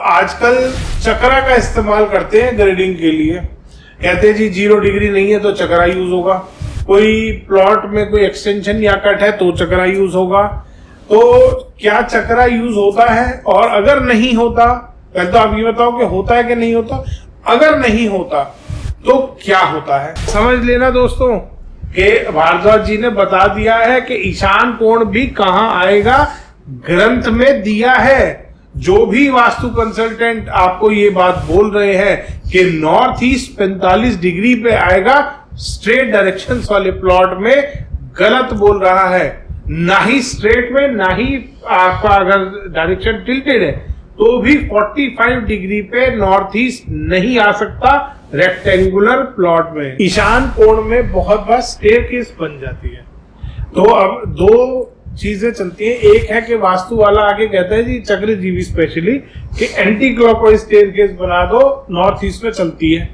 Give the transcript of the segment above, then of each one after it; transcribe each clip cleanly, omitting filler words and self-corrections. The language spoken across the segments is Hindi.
आजकल चक्रा का इस्तेमाल करते हैं ग्रेडिंग के लिए। कहते हैं जी 0 डिग्री नहीं है तो चक्रा यूज होगा, कोई प्लॉट में कोई एक्सटेंशन या कट है तो चक्रा यूज होगा। तो क्या चक्रा यूज होता है, और अगर नहीं होता, पहले तो आप ये बताओ कि होता है कि नहीं होता। अगर नहीं होता तो क्या होता है, समझ लेना दोस्तों कि भारद्वाज जी ने बता दिया है कि ईशान कोण भी कहां आएगा, ग्रंथ में दिया है। जो भी वास्तु कंसल्टेंट आपको ये बात बोल रहे हैं कि नॉर्थ ईस्ट 45 डिग्री पे आएगा स्ट्रेट डायरेक्शंस वाले प्लॉट में, गलत बोल रहा है। ना ही स्ट्रेट में, ना ही आपका अगर डायरेक्शन टिल्टेड है तो भी 45 डिग्री पे नॉर्थ ईस्ट नहीं आ सकता रेक्टेंगुलर प्लॉट में। ईशान कोण में बहुत बार स्टेयरकेस बन जाती है। तो अब दो चीजें चलती हैं। एक है कि वास्तु वाला आके कहता है जी चक्रजीवी स्पेशली कि एंटी क्लॉकवाइज स्टेयरकेस बना दो, नॉर्थ ईस्ट में चलती है।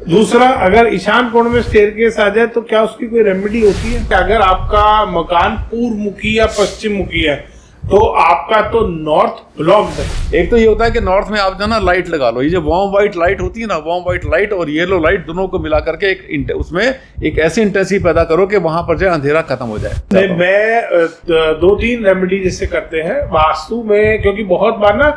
दूसरा, अगर ईशान कोण में स्टेयरकेस आ जाए तो क्या उसकी कोई रेमेडी होती है? अगर आपका मकान पूर्व मुखी या पश्चिम मुखी है तो आपका तो नॉर्थ ब्लॉक्ड है। एक तो ये होता है कि नॉर्थ में आप जो ना लाइट लगा लो, ये जो वार्म व्हाइट लाइट होती है ना, वार्म व्हाइट लाइट और येलो लाइट दोनों को मिला करके एक उसमें एक ऐसी इंटेंसिटी पैदा करो कि वहां पर जो अंधेरा खत्म हो जाए। नहीं, मैं 2-3 रेमेडी जैसे करते हैं वास्तु में, क्योंकि बहुत बार ना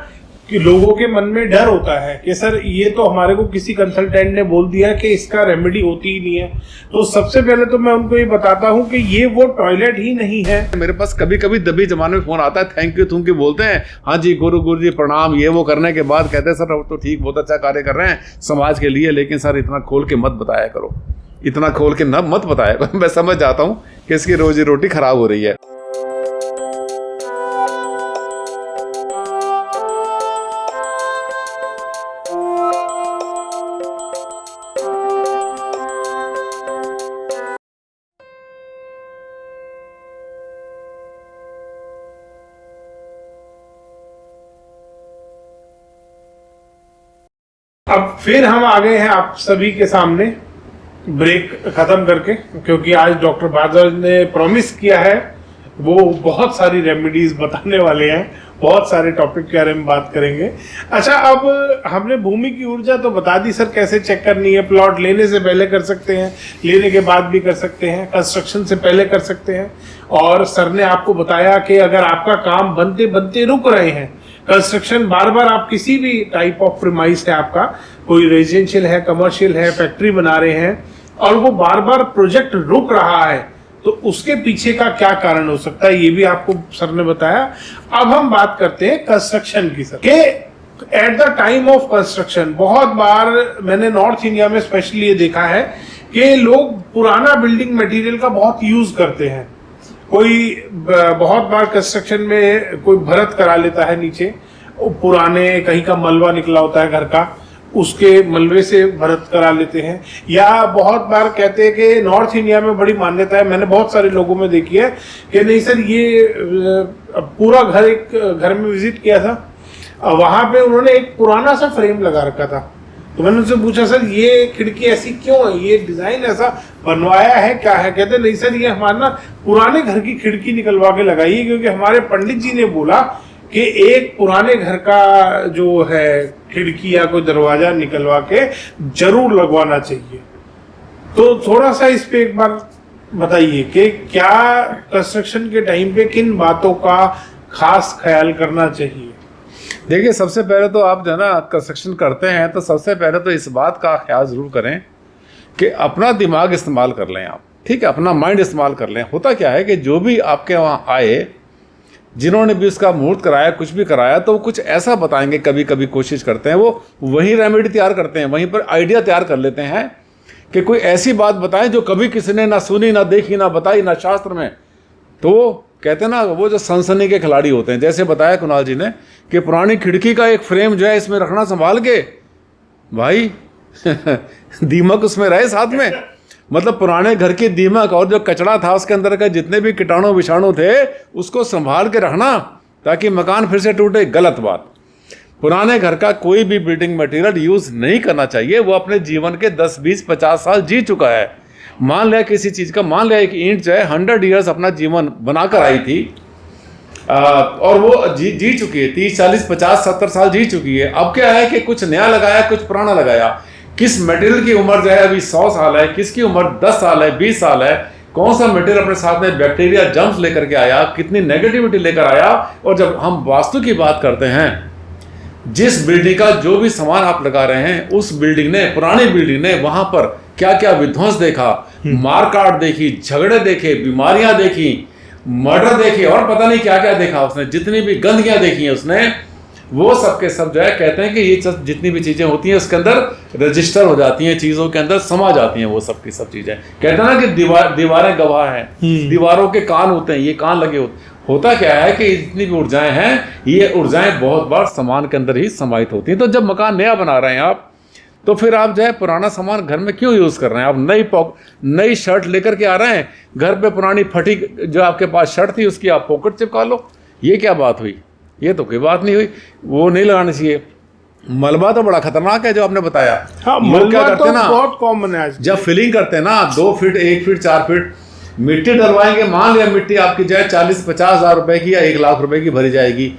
कि लोगों के मन में डर होता है कि सर ये तो हमारे को किसी कंसल्टेंट ने बोल दिया कि इसका रेमेडी होती ही नहीं है। तो सबसे पहले तो मैं उनको ये बताता हूँ कि ये वो टॉयलेट ही नहीं है। मेरे पास कभी कभी दबी जमाने में फोन आता है, थैंक यू बोलते हैं, हाँ जी गुरु जी प्रणाम, ये वो करने के बाद कहते हैं सर अब तो ठीक, बहुत अच्छा कार्य कर रहे हैं समाज के लिए, लेकिन सर इतना खोल के मत बताया करो, इतना खोल के न मत बताया करो। मैं समझ जाता हूँ कि इसकी रोजी रोटी खराब हो रही है। अब फिर हम आ गए हैं आप सभी के सामने ब्रेक खत्म करके, क्योंकि आज डॉक्टर भारद्वाज ने प्रॉमिस किया है वो बहुत सारी रेमेडीज बताने वाले हैं, बहुत सारे टॉपिक के बारे में बात करेंगे। अच्छा, अब हमने भूमि की ऊर्जा तो बता दी सर कैसे चेक करनी है। प्लॉट लेने से पहले कर सकते हैं, लेने के बाद भी कर सकते हैं, कंस्ट्रक्शन से पहले कर सकते हैं। और सर ने आपको बताया कि अगर आपका काम बनते बनते रुक रहे हैं, कंस्ट्रक्शन बार बार आप किसी भी टाइप ऑफ प्रीमाइस है, आपका कोई रेजिडेंशियल है, कमर्शियल है, फैक्ट्री बना रहे हैं और वो बार बार प्रोजेक्ट रुक रहा है, तो उसके पीछे का क्या कारण हो सकता है, ये भी आपको सर ने बताया। अब हम बात करते हैं कंस्ट्रक्शन की सर के at the time of construction. बहुत बार मैंने नॉर्थ इंडिया में स्पेशली ये देखा है कि लोग पुराना बिल्डिंग मटेरियल का बहुत यूज करते हैं। कोई बहुत बार कंस्ट्रक्शन में कोई भरत करा लेता है, नीचे पुराने कहीं का मलबा निकला होता है घर का, उसके मलबे से भरत करा लेते हैं। या बहुत बार कहते हैं कि नॉर्थ इंडिया में बड़ी मान्यता है, मैंने बहुत सारे लोगों में देखी है कि नहीं सर ये पूरा घर, एक घर में विजिट किया था, वहां पे उन्होंने एक पुराना सा फ्रेम लगा रखा था। तो मैंने उनसे पूछा सर ये खिड़की ऐसी क्यों है, ये डिजाइन ऐसा बनवाया है क्या है? कहते नहीं सर ये हमारे ना पुराने घर की खिड़की निकलवा के लगाई है, क्योंकि हमारे पंडित जी ने बोला कि एक पुराने घर का जो है खिड़की या कोई दरवाजा निकलवा के जरूर लगवाना चाहिए। तो थोड़ा सा इस पे एक बार बताइए कि क्या कंस्ट्रक्शन के टाइम पे किन बातों का खास ख्याल करना चाहिए? देखिए, सबसे पहले तो आप जो है ना कंस्ट्रक्शन करते हैं तो सबसे पहले तो इस बात का ख्याल जरूर करें कि अपना दिमाग इस्तेमाल कर लें आप, ठीक है, अपना माइंड इस्तेमाल कर लें। होता क्या है कि जो भी आपके वहाँ आए, जिन्होंने भी उसका मुहूर्त कराया, कुछ भी कराया, तो वो कुछ ऐसा बताएंगे, कभी कभी कोशिश करते हैं वो वही रेमेडी तैयार करते हैं, वहीं पर आइडिया तैयार कर लेते हैं कि कोई ऐसी बात बताएं जो कभी किसी ने ना सुनी, ना देखी, ना बताई, ना शास्त्र में। तो कहते हैं ना वो जो सनसनी के खिलाड़ी होते हैं, जैसे बताया कुणाल जी ने कि पुरानी खिड़की का एक फ्रेम जो है इसमें रखना संभाल के, भाई दीमक उसमें रहे साथ में, मतलब पुराने घर की दीमक और जो कचरा था उसके अंदर का जितने भी कीटाणु विषाणु थे उसको संभाल के रखना ताकि मकान फिर से टूटे, गलत बात। पुराने घर का कोई भी बिल्डिंग मटेरियल यूज नहीं करना चाहिए। वो अपने जीवन के 10, 20, 50 साल जी चुका है। मान लिया किसी चीज़ का, मान लिया एक ईंट जो है 100 ईयर्स अपना जीवन बनाकर आई थी, और वो जी चुकी है, 30 40 50 70 साल जी चुकी है। अब क्या है कि कुछ नया लगाया, कुछ पुराना लगाया। किस मटेरियल की उम्र जो है अभी 100 साल है, किसकी उम्र 10 साल है, 20 साल है, कौन सा मटेरियल अपने साथ में बैक्टीरिया जर्म्स लेकर के आया, कितनी नेगेटिविटी लेकर आया। और जब हम वास्तु की बात करते हैं, जिस बिल्डिंग का जो भी सामान आप लगा रहे हैं, उस बिल्डिंग ने, पुरानी बिल्डिंग ने वहां पर क्या क्या विध्वंस देखा, मारकाट देखी, झगड़े देखे, बीमारियां देखी, मर्डर देखे और पता नहीं क्या क्या देखा उसने, जितनी भी गंदगियां देखी हैं उसने, वो सब के सब जो है कहते हैं कि ये जितनी भी चीजें होती हैं उसके अंदर रजिस्टर हो जाती हैं, चीजों के अंदर समा जाती हैं वो सब की सब चीजें। कहते हैं ना कि दीवारें गवाह हैं, दीवारों के कान होते हैं, ये कान लगे होता क्या है कि जितनी भी ऊर्जाएं हैं, ये ऊर्जाएं बहुत बार सामान के अंदर ही समाहित होती हैं। तो जब मकान नया बना रहे हैं आप, तो फिर आप जो है पुराना सामान घर में क्यों यूज कर रहे हैं? आप नई शर्ट लेकर के आ रहे हैं, घर पे पुरानी फटी जो आपके पास शर्ट थी उसकी आप पॉकेट चिपका लो, ये क्या बात हुई? ये तो कोई बात नहीं हुई, वो नहीं लगाना चाहिए। मलबा तो बड़ा खतरनाक है जो आपने बताया। हाँ, लोग क्या करते हैं ना, बहुत कॉमन है आज। जब फिलिंग करते हैं ना 2 फीट 1 फीट 4 फीट मिट्टी डलवाएंगे, मान लिया मिट्टी आपकी जो है 40-50 हज़ार रुपए की या 1 लाख रुपए की भरी जाएगी।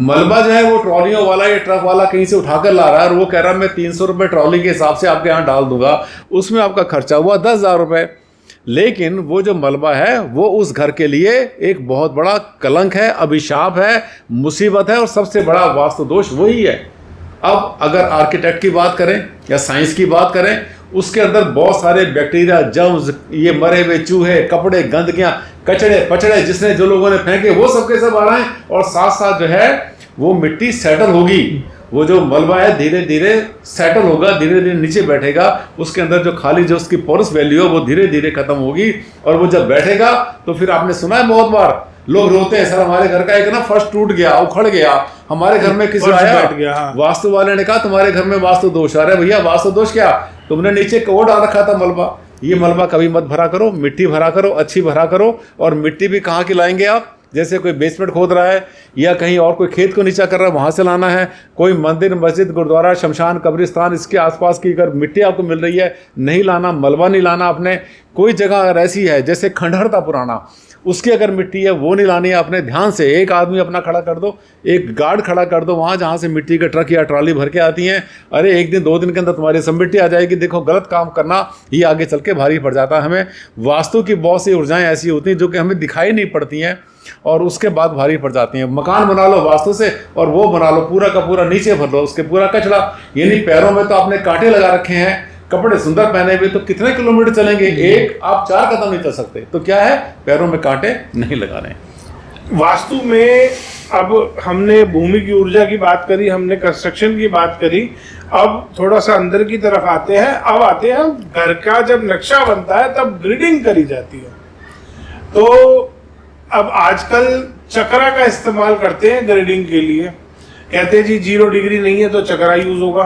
मलबा जो है वो ट्रॉलियों वाला या ट्रक वाला कहीं से उठाकर ला रहा है और वो कह रहा है मैं 300 रुपए ट्रॉली के हिसाब से आपके यहाँ डाल दूंगा, उसमें आपका खर्चा हुआ 10,000 रुपए। लेकिन वो जो मलबा है वो उस घर के लिए एक बहुत बड़ा कलंक है, अभिशाप है, मुसीबत है और सबसे बड़ा वास्तु दोष वही है। अब अगर आर्किटेक्ट की बात करें या साइंस की बात करें, उसके अंदर बहुत सारे बैक्टीरिया, जर्म्स, ये मरे हुए चूहे, कपड़े, गंदगियां, कचड़े पचड़े जिसने जो लोगों ने फेंके वो सब के सब आ रहे हैं और साथ साथ जो है वो मिट्टी सेटल होगी, वो जो मलबा है धीरे धीरे सेटल होगा, धीरे धीरे नीचे बैठेगा, उसके अंदर जो खाली जो उसकी पोरस वैल्यू है वो धीरे धीरे खत्म होगी और वो जब बैठेगा तो फिर आपने सुना है बहुत बार लोग रोते हैं, सर हमारे घर का एक ना फर्श टूट गया, उखड़ गया, हमारे घर में किसी आया, हाँ। वास्तु वाले ने कहा तुम्हारे घर में वास्तु दोष आ रहा है। भैया वास्तु दोष क्या, तुमने नीचे वो डाल रखा था मलबा, ये मलबा कभी मत भरा करो, मिट्टी भरा करो, अच्छी भरा करो। और मिट्टी भी कहाँ की लाएंगे आप? जैसे कोई बेसमेंट खोद रहा है या कहीं और कोई खेत को नीचा कर रहा है वहां से लाना है, कोई मंदिर, मस्जिद, गुरुद्वारा, शमशान, कब्रिस्तान, इसके आसपास की अगर मिट्टी आपको मिल रही है नहीं लाना, मलबा नहीं लाना आपने। कोई जगह अगर ऐसी है जैसे खंडहर था पुराना, उसकी अगर मिट्टी है वो नहीं लानी है आपने। ध्यान से एक आदमी अपना खड़ा कर दो, एक गार्ड खड़ा कर दो वहाँ जहाँ से मिट्टी का ट्रक या ट्रॉली भर के आती हैं। अरे 1 दिन 2 दिन के अंदर तुम्हारी सब मिट्टी आ जाएगी। देखो गलत काम करना ये आगे चल के भारी पड़ जाता है हमें। वास्तु की बहुत सी ऊर्जाएं ऐसी होती हैं जो कि हमें दिखाई नहीं पड़ती हैं और उसके बाद भारी पड़ जाती हैं। मकान बना लो वास्तु से और वो बना लो पूरा का पूरा नीचे भर लो उसके पूरा कचरा, यानी पैरों में तो आपने कांटे लगा रखे हैं, कपड़े सुंदर पहने हुए, तो कितने किलोमीटर चलेंगे? एक आप 4 कदम नहीं चल सकते, तो क्या है, पैरों में कांटे नहीं लगा रहे। वास्तु में अब हमने भूमि की ऊर्जा की बात करी, हमने कंस्ट्रक्शन की बात करी, अब थोड़ा सा अंदर की तरफ आते हैं। अब आते हैं घर का जब नक्शा बनता है तब ग्रिडिंग करी जाती है। तो अब आजकल चक्रा का इस्तेमाल करते हैं ग्रिडिंग के लिए, कहते हैं जी 0 डिग्री नहीं है तो चक्रा यूज होगा,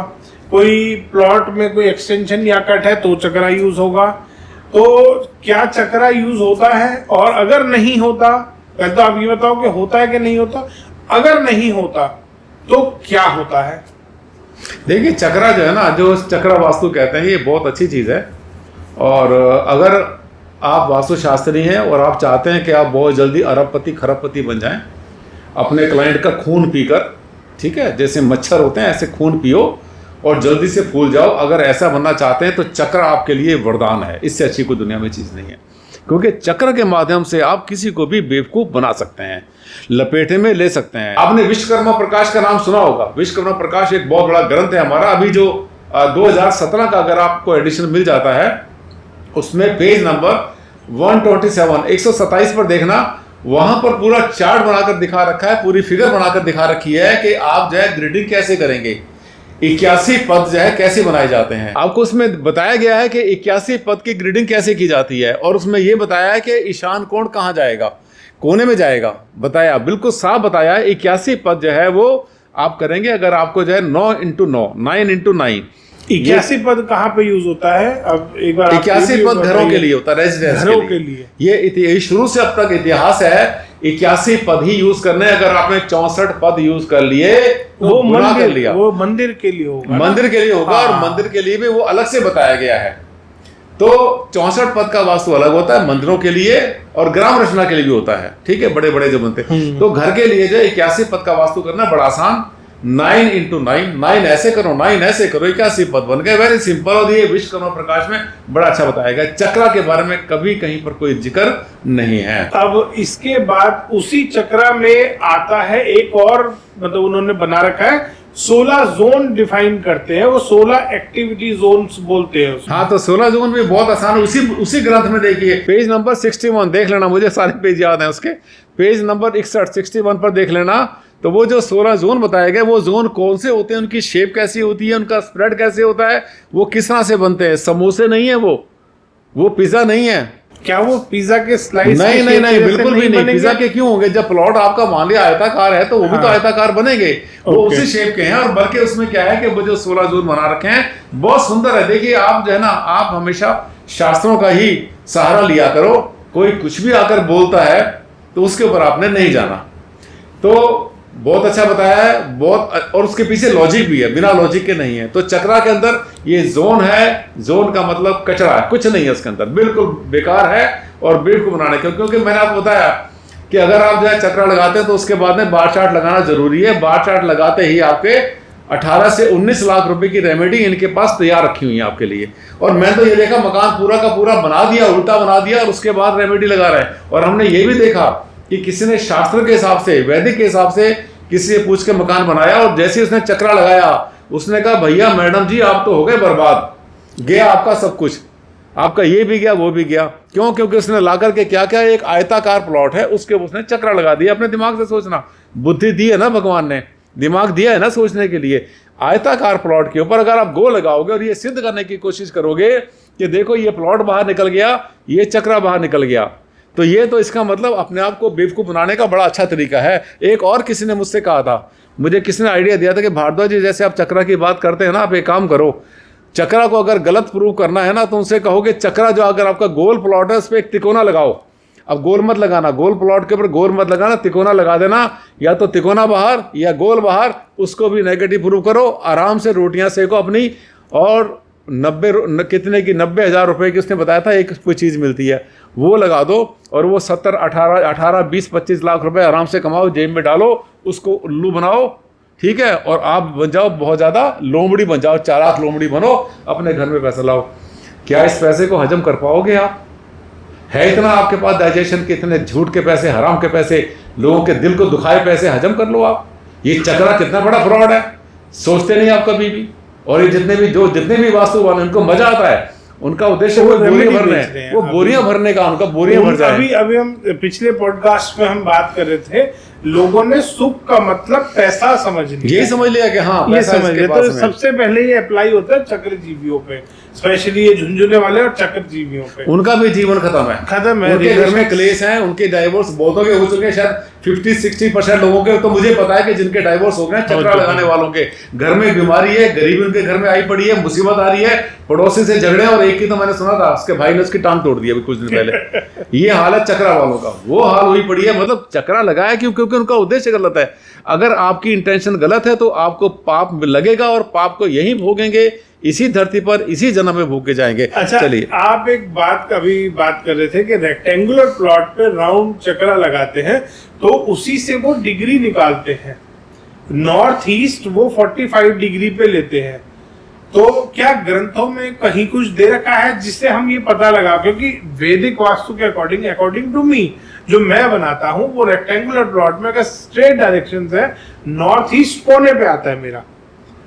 कोई प्लॉट में कोई एक्सटेंशन या कट है तो चक्रा यूज होगा। तो क्या चक्रा यूज होता है? और अगर नहीं होता, पहले तो आप ये बताओ कि होता है कि नहीं होता। अगर नहीं होता तो क्या होता है? देखिए चक्रा जो है ना, जो चक्रा वास्तु कहते हैं, ये बहुत अच्छी चीज़ है। और अगर आप वास्तुशास्त्री हैं और आप चाहते हैं कि आप बहुत जल्दी अरबपति खरबपति बन जाएं अपने क्लाइंट का खून पीकर, ठीक है, जैसे मच्छर होते हैं ऐसे खून पियो और जल्दी से फूल जाओ, अगर ऐसा बनना चाहते हैं तो चक्र आपके लिए वरदान है। इससे अच्छी कोई दुनिया में चीज़ नहीं है, क्योंकि चक्र के माध्यम से आप किसी को भी बेवकूफ़ बना सकते हैं, लपेटे में ले सकते हैं। आपने विश्वकर्मा प्रकाश का नाम सुना होगा। विश्वकर्मा प्रकाश एक बहुत बड़ा ग्रंथ है हमारा, अभी जो 2017 का अगर आपको एडिशन मिल जाता है उसमें पेज नंबर 127 पर देखना, वहां पर पूरा चार्ट बनाकर दिखा रखा है, पूरी फिगर बनाकर दिखा रखी है कि आप जो है ग्रिडिंग कैसे करेंगे, 81 पद जो है कैसे बनाए जाते हैं। आपको उसमें बताया गया है कि 81 पद की ग्रिडिंग कैसे की जाती है और उसमें यह बताया है कि ईशान कोण कहाँ जाएगा, कोने में जाएगा, बताया, बिल्कुल साफ बताया है। 81 पद जो है वो आप करेंगे अगर आपको जो है 9 × 9 9 × 9 81 पद कहाँ पे यूज होता है? अब एक बार 81 पद घरों के लिए होता है, रेजिडेंस घरों के लिए। ये शुरू से अब तक इतिहास है, 81 पद ही यूज करने। अगर आपने 64 पद यूज कर लिए वो मंदिर लिया, वो मंदिर के लिए होगा, मंदिर के लिए होगा। हाँ। और मंदिर के लिए भी वो अलग से बताया गया है। तो 64 पद का वास्तु अलग होता है मंदिरों के लिए और ग्राम रचना के लिए भी होता है, ठीक है, बड़े बड़े जो बनते हैं। तो घर के लिए जो 81 पद का वास्तु करना बड़ा आसान, 9 into 9, 9 ऐसे करो 9 ऐसे करो, 81 पद बन गए, वेरी सिंपल। और ये विश्वकर्मा प्रकाश में बड़ा अच्छा बताया गया। चक्रा के बारे में कभी कहीं पर कोई जिक्र नहीं है। अब इसके बाद उसी चक्रा में आता है एक और, मतलब उन्होंने बना रखा है 16 जोन डिफाइन करते हैं, वो 16 एक्टिविटी जोन्स बोलते हैं उसमें। हाँ, तो 16 जोन भी बहुत आसान है। उसी ग्रंथ में देखिए, पेज नंबर 61 देख लेना, मुझे सारे पेज याद हैं उसके, पेज नंबर 61 पर देख लेना। तो वो जो 16 जोन बताए गए, वो जोन कौन से होते हैं, उनकी शेप कैसी होती है, उनका स्प्रेड कैसे होता है, वो किस तरह से बनते हैं। समोसे नहीं है वो पिज्जा नहीं है। क्या वो पिज्जा के स्लाइस? नहीं, बिल्कुल भी नहीं। पिज्जा के क्यों होंगे? जब प्लॉट आपका मान लिया आयताकार है तो वो भी तो आयताकार बनेंगे, वो उसी शेप के हैं। और बल्कि उसमें क्या है कि वो जो 16 जोन बना रखे हैं बहुत सुंदर है। देखिए, आप जो है ना, आप हमेशा शास्त्रों का ही सहारा लिया करो। कोई कुछ भी आकर बोलता है तो उसके ऊपर आपने नहीं जाना। तो बहुत अच्छा बताया है, बहुत, और उसके पीछे लॉजिक भी है, बिना लॉजिक के नहीं है। तो चक्रा के अंदर ये जोन है, जोन का मतलब कचरा है, कुछ नहीं है उसके अंदर, बिल्कुल बेकार है और बिल्कुल बनाने के। क्योंकि मैंने आपको बताया कि अगर आप जो है चक्रा लगाते हैं तो उसके बाद में बार चार्ट लगाना जरूरी है। बार चार्ट लगाते ही आपके 18 से 19 लाख रुपए की रेमेडी इनके पास तैयार रखी हुई है आपके लिए। और मैं तो ये देखा, मकान पूरा का पूरा बना दिया, उल्टा बना दिया, और उसके बाद रेमेडी लगा रहे हैं। और हमने ये भी देखा कि किसी ने शास्त्र के हिसाब से, वैदिक के हिसाब से किसी से पूछ के मकान बनाया, और जैसे उसने चक्रा लगाया, उसने कहा भैया मैडम जी आप तो हो गए बर्बाद, गया आपका सब कुछ, आपका ये भी गया वो भी गया। क्यों? क्योंकि उसने ला करके क्या क्या, एक आयताकार प्लॉट है उसके उसने चक्रा लगा दिया। अपने दिमाग से सोचना, बुद्धि दी है ना भगवान ने, दिमाग दिया है ना सोचने के लिए। आयताकार प्लॉट के ऊपर अगर आप गो लगाओगे और ये सिद्ध करने की कोशिश करोगे कि देखो ये प्लॉट बाहर निकल गया, ये चक्रा बाहर निकल गया, तो ये तो इसका मतलब अपने आप को बेवकूफ़ बनाने का बड़ा अच्छा तरीका है। एक और किसी ने मुझसे कहा था, मुझे किसी ने आइडिया दिया था कि भारद्वाज जी जैसे आप चक्रा की बात करते हैं ना, आप एक काम करो, चक्रा को अगर गलत प्रूव करना है ना तो उनसे कहो कि चक्रा जो अगर आपका गोल प्लॉट है उस पर एक तिकोना लगाओ। अब गोल मत लगाना, गोल प्लॉट के ऊपर गोल मत लगाना, तिकोना लगा देना, या तो तिकोना बाहर या गोल बाहर, उसको भी नेगेटिव प्रूव करो, आराम से रोटियां सेको अपनी। और 90,000 रुपए की उसने बताया था एक कोई चीज़ मिलती है, वो लगा दो, और वो 70, 18, 20, 25 लाख रुपए आराम से कमाओ, जेब में डालो, उसको उल्लू बनाओ, ठीक है, और आप बन जाओ बहुत ज़्यादा लोमड़ी बन जाओ, 4 लाख लोमड़ी बनो, अपने घर में पैसा लाओ। क्या इस पैसे को हजम कर पाओगे आप? है इतना आपके पास डाइजेशन के? इतने झूठ के पैसे, हराम के पैसे, लोगों के दिल को दुखाए पैसे हजम कर लो आप। ये चक्रा कितना बड़ा फ्रॉड है, सोचते नहीं आप कभी भी। और ये जितने भी वास्तु वाले, उनको मजा आता है, उनका उद्देश्य वो बोरियां भरने हैं, वो बोरियां भरने का, उनका बोरियां भर जाए। अभी हम पिछले पॉडकास्ट में हम बात कर रहे थे, लोगों ने सुख का मतलब पैसा समझ लिया, यही समझ लिया कि हाँ ये समझ लिया। तो सबसे पहले ये अप्लाई होता है चक्र जीवियों पे, स्पेशली ये झुंझुने वाले और चक्र जीवियों पे। उनका भी जीवन खत्म है, उनके घर में क्लेश है, उनके डाइवोर्स बहुतों के हो चुके हैं, शायद 50-60% लोगों के तो मुझे पता है कि जिनके डाइवोर्स हो गए हैं, चक्रा लगाने वालों के घर में बीमारी है, गरीबी उनके घर में आई पड़ी है, मुसीबत आ रही है, पड़ोसी से झगड़े, और एक की तो मैंने सुना था उसके भाई ने उसकी टांग तोड़ दी अभी कुछ दिन पहले। ये हाल है चक्रा वालों का, वो हाल हुई पड़ी है। मतलब चक्रा लगाया क्यों? क्योंकि उनका उद्देश्य गलत है। अगर आपकी इंटेंशन गलत है तो आपको पाप लगेगा, और पाप को यही भोगेंगे, इसी धरती पर इसी जन्म में भोग के जाएंगे। अच्छा, चलिए, आप एक बात कर रहे थे कि रेक्टेंगुलर प्लॉट पे राउंड चक्रा लगाते हैं तो उसी से वो डिग्री निकालते हैं। नॉर्थ ईस्ट वो 45 डिग्री पे लेते हैं। तो क्या ग्रंथों में कहीं कुछ दे रखा है जिससे हम ये पता लगा? क्योंकि वैदिक वास्तु के अकॉर्डिंग टू मी, जो मैं बनाता हूं, वो रेक्टेंगुलर प्लॉट में अगर स्ट्रेट डायरेक्शन है, नॉर्थ ईस्ट कोने पे आता है मेरा।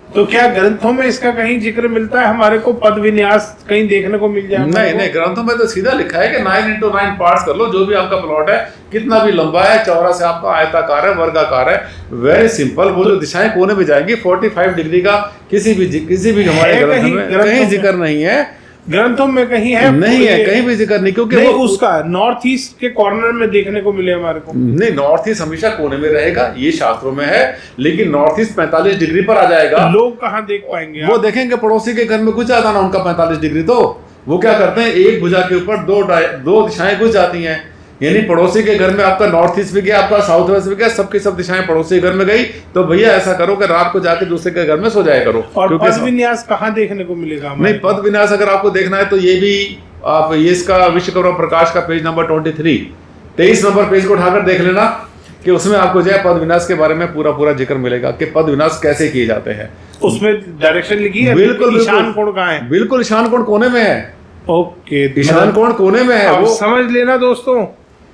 तो क्या ग्रंथों में इसका कहीं जिक्र मिलता है? हमारे को पद विन्यास कहीं देखने को मिल जाए? नहीं, ग्रंथों में तो सीधा लिखा है कि 9 into 9 पार्ट्स कर लो, जो भी आपका प्लॉट है, कितना भी लंबा है, चौड़ा से आपका आयताकार है, वर्गाकार है, वेरी सिंपल। वो जो दिशाएं कोने में जाएंगी, 45 डिग्री का किसी भी हमारे ग्रंथ में कहीं जिक्र नहीं है। ग्रंथों में कहीं है? नहीं है, कहीं भी जिक्र नहीं, क्योंकि वो उसका नॉर्थ ईस्ट के कॉर्नर में देखने को मिले हमारे को। नहीं, नॉर्थ ईस्ट हमेशा कोने में रहेगा, ये शास्त्रों में है, लेकिन नॉर्थ ईस्ट 45 डिग्री पर आ जाएगा। लोग कहाँ देख पाएंगे? वो देखेंगे पड़ोसी के घर में घुस जाता ना उनका 45 डिग्री, तो वो क्या करते हैं, एक भुजा के ऊपर दो दिशाएं घुस जाती हैं, यानी पड़ोसी के घर में आपका नॉर्थ ईस्ट भी गया, आपका साउथ वेस्ट भी गया, सबकी सब दिशाएं पड़ोसी के घर में गई। तो भैया ऐसा करो कि रात को जाके दूसरे के घर में सो जाया करो। और पद विन्यास कहाँ देखने को मिलेगा? नहीं, पद विन्यास अगर आपको देखना है तो ये भी आप ये इसका विश्वकर्मा प्रकाश का पेज नंबर 23 नंबर पेज को उठाकर देख लेना कि उसमें आपको जो है पद विन्यास के बारे में पूरा जिक्र मिलेगा कि पद विन्यास कैसे किए जाते हैं। उसमें डायरेक्शन लिखी है? बिल्कुल, ईशान कोण कहाँ है? बिल्कुल, ईशान कोण कोने में है। ओके, ईशान कोण कोने में है। वो समझ लेना दोस्तों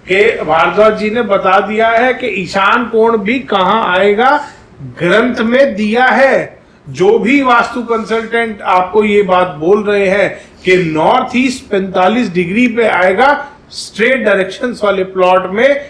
कि भारद्वाज जी ने बता दिया है कि ईशान कोण भी कहाँ आएगा, ग्रंथ में दिया है। जो भी वास्तु कंसल्टेंट आपको ये बात बोल रहे हैं कि नॉर्थ ईस्ट 45 डिग्री पे आएगा स्ट्रेट डायरेक्शंस वाले प्लॉट में,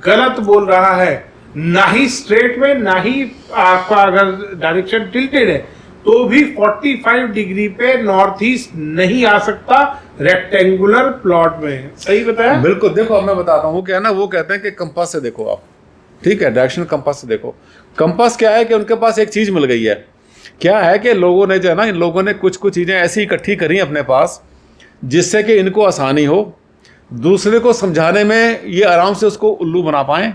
गलत बोल रहा है। ना ही स्ट्रेट में, ना ही आपका अगर डायरेक्शन टिल्टेड है तो भी 45 डिग्री पे नॉर्थ ईस्ट नहीं आ सकता रेक्टेंगुलर प्लॉट में। सही बताया? बिल्कुल। देखो अब मैं बताता हूँ, क्या है ना, वो कहते हैं कि कंपास से देखो आप, ठीक है, डायरेक्शन कंपास से देखो। कंपास क्या है कि उनके पास एक चीज मिल गई है। क्या है कि लोगों ने जो है ना, इन लोगों ने कुछ चीजें ऐसी इकट्ठी करी अपने पास जिससे कि इनको आसानी हो, दूसरे को समझाने में ये आराम से उसको उल्लू बना पाएं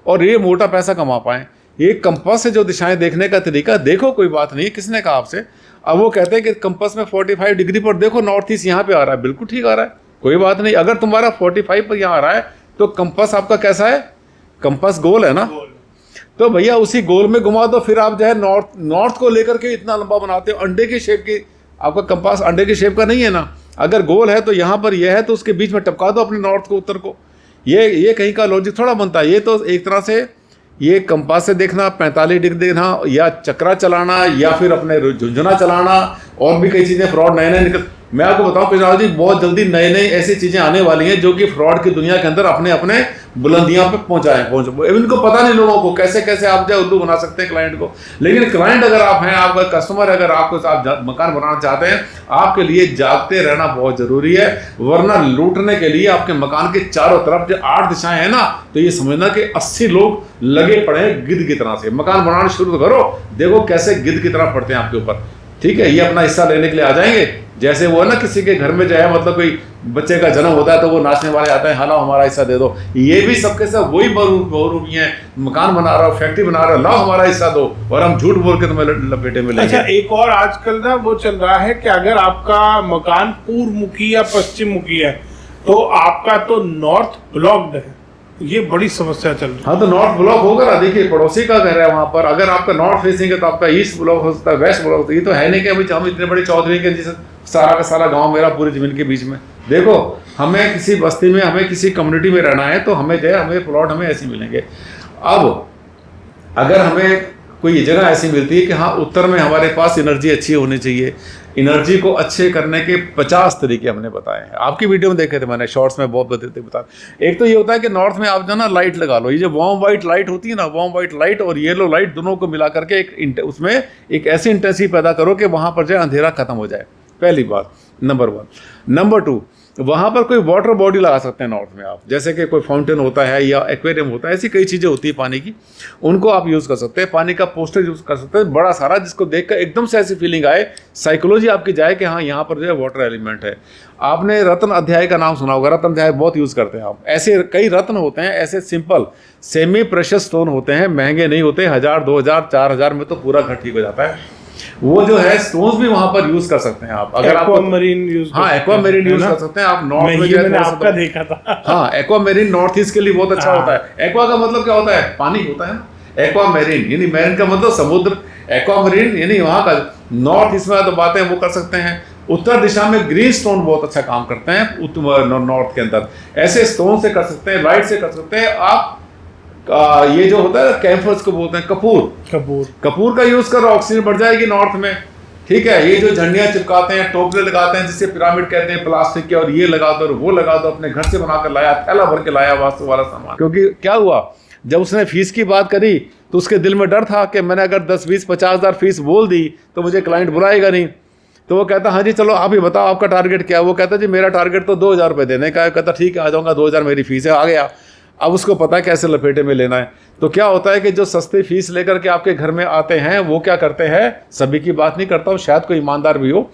और ये मोटा पैसा कमा पाएं। ये कंपास से जो दिशाएं देखने का तरीका, देखो कोई बात नहीं, किसने कहा आपसे। अब वो कहते हैं कि कंपास में 45 डिग्री पर देखो नॉर्थ ईस्ट यहाँ पे आ रहा है, बिल्कुल ठीक आ रहा है, कोई बात नहीं। अगर तुम्हारा 45 पर यहाँ आ रहा है तो कंपास आपका कैसा है? कंपास गोल है ना, तो भैया उसी गोल में घुमा दो। फिर आप जो है नॉर्थ को लेकर के इतना लंबा बनाते हो, अंडे की शेप की, आपका कंपास अंडे की शेप का नहीं है ना। अगर गोल है तो यहाँ पर यह है तो उसके बीच में टपका दो अपने नॉर्थ को उत्तर को। ये कहीं का लॉजिक थोड़ा बनता है। ये तो एक तरह से ये कंपास से देखना, 45 डिग्री देखना, या चक्रा चलाना, या फिर अपने झुंझुना चलाना, और भी कई चीज़ें फ्रॉड नए निकल। मैं आपको बताऊं पिछला जी, बहुत जल्दी नए ऐसी चीज़ें आने वाली हैं जो कि फ्रॉड की दुनिया के अंदर अपने बुलंदियों पे पहुंचे। इनको पता नहीं लोगों को कैसे कैसे आप जो उल्लू बना सकते हैं क्लाइंट को। लेकिन क्लाइंट अगर आप हैं, आपका कस्टमर अगर आप मकान बनाना चाहते हैं, आपके लिए जागते रहना बहुत जरूरी है, वरना लूटने के लिए आपके मकान के चारों तरफ जो 8 दिशाएं हैं ना, तो ये समझना कि 80 लोग लगे पड़े हैं गिद्ध की तरह से। मकान बनाना शुरू तो करो, देखो कैसे गिद्ध की तरह पड़ते हैं आपके ऊपर, ठीक है। ये अपना हिस्सा लेने के लिए आ जाएंगे। जैसे वो ना किसी के घर में जो है, मतलब कोई बच्चे का जन्म होता है तो वो नाचने वाले आते हैं, हाँ लाओ हमारा हिस्सा दे दो। ये भी सबके सब वही बहुरूपी हैं, मकान बना रहा हो, फैक्ट्री बना रहा हो, लाओ हमारा हिस्सा दो, और हम झूठ बोल के तुम्हें लपेटे में लेंगे। अच्छा, एक और आजकल ना वो चल रहा है कि अगर आपका मकान पूर्व मुखी या पश्चिम मुखी है तो आपका तो नॉर्थ ब्लॉक्ड है। ये बड़ी समस्या चल रही है। हाँ, तो नॉर्थ ब्लॉक होगा ना। देखिए पड़ोसी का घर है वहां पर, अगर आपका नॉर्थ फेसिंग है तो आपका ईस्ट ब्लॉक हो सकता है, वेस्ट ब्लॉक। तो ये तो है नहीं कि अभी हम इतने बड़े चौधरी के जिसे सारा का सारा गांव मेरा पूरी जमीन के बीच में। देखो हमें किसी बस्ती में, हमें किसी कम्युनिटी में रहना है तो हमें जो है, हमें प्लॉट हमें ऐसे मिलेंगे। अब अगर हमें कोई जगह ऐसी मिलती है कि हाँ उत्तर में हमारे पास एनर्जी अच्छी होनी चाहिए, एनर्जी को अच्छे करने के 50 तरीके हमने बताए हैं, आपकी वीडियो में देखे थे मैंने, शॉर्ट्स में बहुत बता। एक तो ये होता है कि नॉर्थ में आप जो ना लाइट लगा लो, ये जो वार्म वाइट लाइट होती है ना, वार्म वाइट लाइट और येलो लाइट दोनों को मिला करके उसमें एक ऐसी इंटेंसिटी पैदा करो कि वहाँ पर जो अंधेरा खत्म हो जाए। पहली बात, नंबर 1। नंबर 2, वहाँ पर कोई वाटर बॉडी लगा सकते हैं नॉर्थ में आप, जैसे कि कोई फाउंटेन होता है या एक्वेरियम होता है, ऐसी कई चीज़ें होती है पानी की, उनको आप यूज़ कर सकते हैं। पानी का पोस्टर यूज़ कर सकते हैं बड़ा सारा, जिसको देखकर एकदम से ऐसी फीलिंग आए, साइकोलॉजी आपकी जाए कि हाँ यहाँ पर जो है वाटर एलिमेंट है। आपने रत्न अध्याय का नाम सुना होगा, रत्न अध्याय बहुत यूज़ करते हैं आप। ऐसे कई रत्न होते हैं, ऐसे सिंपल सेमी प्रेशियस स्टोन होते हैं, महंगे नहीं होते, 1000, 2000, 4000 में तो पूरा घर ठीक हो जाता है। वो जो है स्टोन्स भी वहां पर यूज कर सकते हैं आप। अगर आप एक्वामरीन यूज, हाँ एक्वामरीन यूज कर सकते हैं आप। नॉर्थ में मैंने आपका देखा था। हाँ, एक्वामरीन नॉर्थ ईस्ट के लिए बहुत अच्छा होता है। एक्वा का मतलब क्या होता है? पानी होता है ना। एक्वामरीन यानी मैरीन का मतलब समुद्र, एक्वामरीन यानी वहाँ का। नॉर्थ ईस्ट में तो बातें वो कर सकते हैं। उत्तर दिशा में ग्रीन स्टोन बहुत अच्छा काम करते हैं नॉर्थ के अंदर, ऐसे स्टोन से कर सकते हैं, लाइट से कर सकते हैं आप। ये जो होता है कैम्फर्स को बोलते हैं, कपूर का यूज करो, ऑक्सीजन बढ़ जाएगी नॉर्थ में, ठीक है। ये जो झंडियां चिपकाते हैं, टोपले लगाते हैं जिससे पिरामिड कहते हैं प्लास्टिक के, और ये लगा दो और वो लगा दो, अपने घर से बनाकर लाया, थैला भर के लाया वास्तु वाला सामान। क्योंकि क्या हुआ, जब उसने फीस की बात करी तो उसके दिल में डर था कि मैंने अगर 10, 20, 50 हज़ार फीस बोल दी तो मुझे क्लाइंट बुलाएगा नहीं। तो वो कहता हाँ जी चलो आप ही बताओ आपका टारगेट क्या है। वो कहता जी मेरा टारगेट तो 2000 रुपये देने का है। कहता ठीक है आ जाऊँगा, 2000 मेरी फीस है, आ गया। अब उसको पता है कैसे लपेटे में लेना है। तो क्या होता है कि जो सस्ती फीस लेकर के आपके घर में आते हैं वो क्या करते हैं, सभी की बात नहीं करता हूँ, शायद कोई ईमानदार भी हो,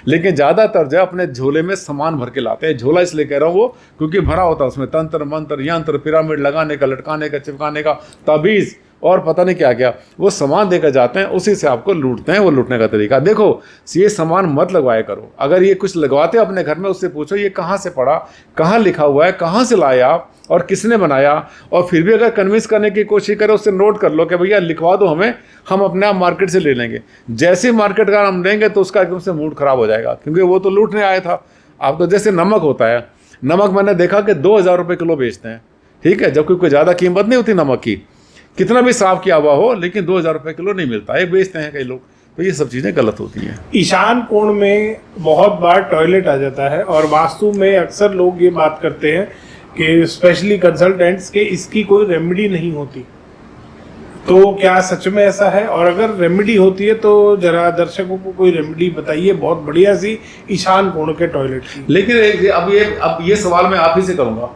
लेकिन ज़्यादातर जो अपने झोले में सामान भर के लाते हैं। झोला इसलिए कह रहा हूँ वो क्योंकि भरा होता है उसमें तंत्र मंत्र यंत्र पिरामिड लगाने का, लटकाने का, चिपकाने का, ताबीज़ और पता नहीं क्या क्या, वो सामान देकर जाते हैं, उसी से आपको लूटते हैं। वो लूटने का तरीका देखो, ये सामान मत लगवाया करो। अगर ये कुछ लगवाते अपने घर में, उससे पूछो ये कहाँ से पढ़ा, कहाँ लिखा हुआ है, कहाँ से लाया और किसने बनाया। और फिर भी अगर कन्विंस करने की कोशिश करो, उससे नोट कर लो कि भैया लिखवा दो हमें, हम अपने आप मार्केट से ले लेंगे। जैसे मार्केट का हम लेंगे तो उसका एकदम से मूड खराब हो जाएगा, क्योंकि वो तो लूटने आया था। आप तो जैसे नमक होता है, नमक मैंने देखा कि 2000 रुपये किलो बेचते हैं, ठीक है, जबकि कोई ज़्यादा कीमत नहीं होती नमक की, कितना भी साफ किया हुआ हो, लेकिन 2000 रुपये किलो नहीं मिलता है, बेचते हैं कई लोग। तो ये सब चीज़ें गलत होती हैं। ईशान कोण में बहुत बार टॉयलेट आ जाता है और वास्तु में अक्सर लोग ये बात करते हैं कि स्पेशली कंसल्टेंट्स के इसकी कोई रेमेडी नहीं होती। तो क्या सच में ऐसा है? और अगर रेमेडी होती है तो जरा दर्शकों को कोई रेमेडी बताइए बहुत बढ़िया सी ईशान कोण के टॉयलेट की। लेकिन अब ये सवाल मैं आप ही से करूंगा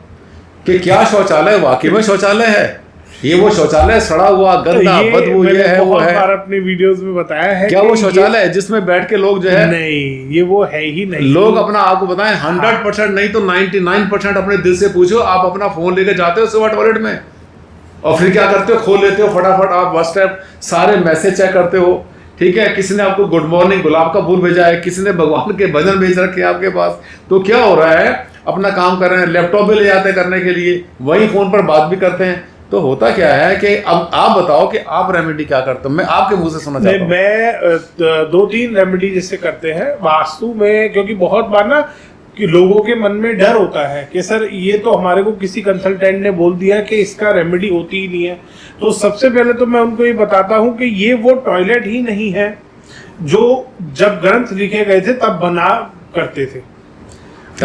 कि क्या शौचालय वाकई में शौचालय है? ये वो शौचालय सड़ा हुआ गंदा बदबू ये है वो है? बार अपने वीडियोस में बताया है। क्या वो शौचालय है जिसमें बैठ के लोग जो है? नहीं, ये वो है ही नहीं। लोग अपना आपको बताएं 100% नहीं तो 99% अपने दिल से पूछो, आप अपना फोन लेके जाते हो सुबह टॉयलेट में और फिर क्या करते हो, खोल लेते हो फटाफट, आप व्हाट्सएप सारे मैसेज चेक करते हो, ठीक है। किसी ने आपको गुड मॉर्निंग गुलाब का फूल भेजा है, किसी ने भगवान के भजन भेज रखे हैं आपके पास। तो क्या हो रहा है, अपना काम कर रहे हैं, लैपटॉप भी ले जाते हैं करने के लिए, वही फोन पर बात भी करते हैं। तो होता क्या है कि अब आप बताओ कि आप रेमेडी क्या करते हो, मैं आपके मुंह से सुनना चाहता हूं। मैं 2-3 रेमेडी जैसे करते हैं वास्तु में, क्योंकि बहुत बार ना कि लोगों के मन में डर होता है कि सर ये तो हमारे को किसी कंसल्टेंट ने बोल दिया कि इसका रेमेडी होती ही नहीं है। तो सबसे पहले तो मैं उनको ये बताता हूँ कि ये वो टॉयलेट ही नहीं है जो जब ग्रंथ लिखे गए थे तब बना करते थे।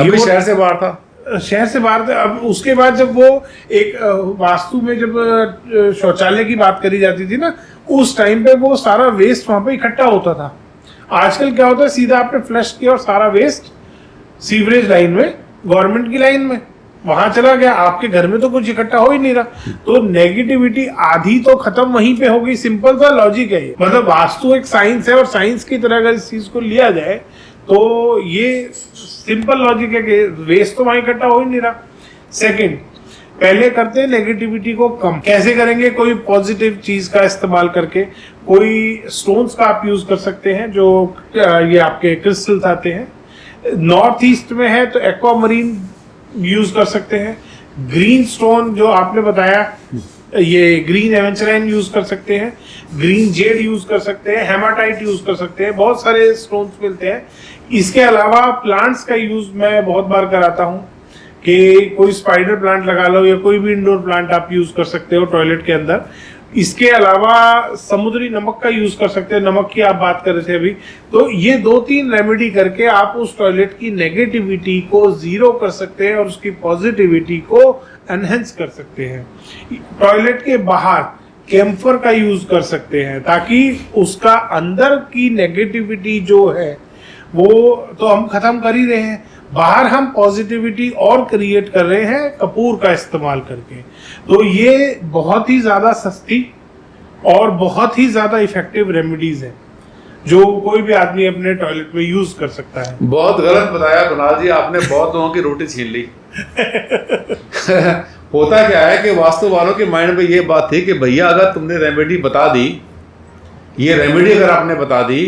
अभी शहर से बाहर था, शहर से बाहर थे। अब उसके बाद जब वो एक वास्तु में जब शौचालय की बात करी जाती थी ना, उस टाइम पे वो सारा वेस्ट वहां पे इकट्ठा होता था। आजकल क्या होता है, सीधा आपने फ्लश किया और सारा वेस्ट सीवरेज लाइन में, गवर्नमेंट की लाइन में वहां चला गया, आपके घर में तो कुछ इकट्ठा हो ही नहीं रहा। तो नेगेटिविटी आधी तो खत्म वहीं पे होगी। सिंपल सा लॉजिक है ये, मतलब वास्तु एक साइंस है और साइंस की तरह अगर इस चीज को लिया जाए तो ये सिंपल लॉजिक है कि वेस्ट तो वहां इकट्ठा हो ही नहीं रहा। सेकंड, पहले करते हैं नेगेटिविटी को कम। कैसे करेंगे? कोई पॉजिटिव चीज का इस्तेमाल करके, कोई स्टोन्स का आप यूज कर सकते हैं, जो ये आपके क्रिस्टल्स आते हैं। नॉर्थ ईस्ट में है तो एक्वामरीन यूज कर सकते हैं। ग्रीन स्टोन जो आपने बताया, ये ग्रीन एवेंचराइन यूज कर सकते हैं, ग्रीन जेड यूज कर सकते हैं, हेमाटाइट यूज कर सकते हैं, बहुत सारे स्टोन्स मिलते हैं। इसके अलावा प्लांट्स का यूज मैं बहुत बार कराता हूँ कि कोई स्पाइडर प्लांट लगा लो या कोई भी इंडोर प्लांट आप यूज कर सकते हो टॉयलेट के अंदर। इसके अलावा समुद्री नमक का यूज कर सकते हैं, नमक की आप बात कर रहे थे अभी। तो ये 2-3 रेमेडी करके आप उस टॉयलेट की नेगेटिविटी को जीरो कर सकते हैं और उसकी पॉजिटिविटी को एनहेंस कर सकते हैं। टॉयलेट के बाहर कैम्फर का यूज कर सकते हैं ताकि उसका अंदर की नेगेटिविटी जो है वो तो हम खत्म कर ही रहे हैं, बाहर हम पॉजिटिविटी और क्रिएट कर रहे हैं कपूर का इस्तेमाल करके। तो ये बहुत ही ज्यादा सस्ती और बहुत ही ज्यादा इफेक्टिव रेमेडीज हैं जो कोई भी आदमी अपने टॉयलेट में यूज कर सकता है। बहुत गलत बताया कुणाल जी, आपने बहुत लोगों की रोटी छीन ली। होता क्या है कि वास्तु वालों के माइंड में ये बात थी कि भैया अगर तुमने रेमेडी बता दी, ये रेमेडी अगर आपने बता दी